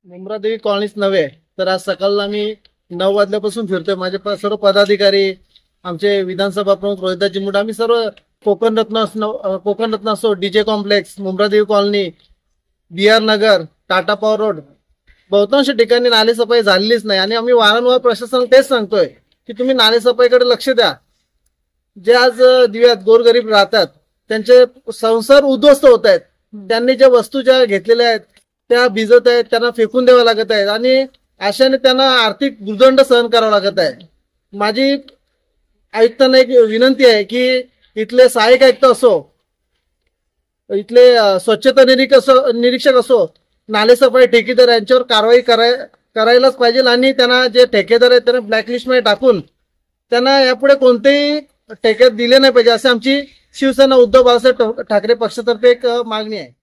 मुंब्रादेवी कॉलनीच नव्हे तर आज सकाळला मी 9 वाजल्यापासून फिरतोय. माझे सर्व पदाधिकारी, आमचे विधानसभा प्रमुख रोहिदास चिमुट, आम्ही सर्व कोकण रत्न असो, डीजे कॉम्प्लेक्स, मुंब्रादेवी कॉलनी, BR नगर, टाटा पॉवर रोड, बहुतांश ठिकाणी नालेसफाई झालेलीच नाही. आणि आम्ही वारंवार प्रशासनाला तेच सांगतोय की तुम्ही नालेसफाईकडे लक्ष द्या. जे आज दिव्यात गोरगरीब राहतात त्यांचे संसार उद्ध्वस्त होत आहेत. त्यांनी ज्या वस्तू ज्या घेतलेल्या आहेत त्या भिजत आहेत, त्यांना फेकून द्याव्या लागत आहेत आणि अशाने त्यांना आर्थिक भूर्दंड सहन करावा लागत आहे. माझी आयुक्तांना एक विनंती आहे की इथले सहाय्यक आयुक्त असो, इथले स्वच्छता निरीक्षक असो, नालेसफाई ठेकेदार यांच्यावर कारवाई करायलाच पाहिजे. आणि त्यांना जे ठेकेदार आहेत त्यांना ब्लॅकलिस्टमध्ये टाकून त्यांना यापुढे कोणतेही ठेके दिले नाही पाहिजे, अशी आमची शिवसेना उद्धव बाळासाहेब ठाकरे पक्षातर्फे एक मागणी आहे.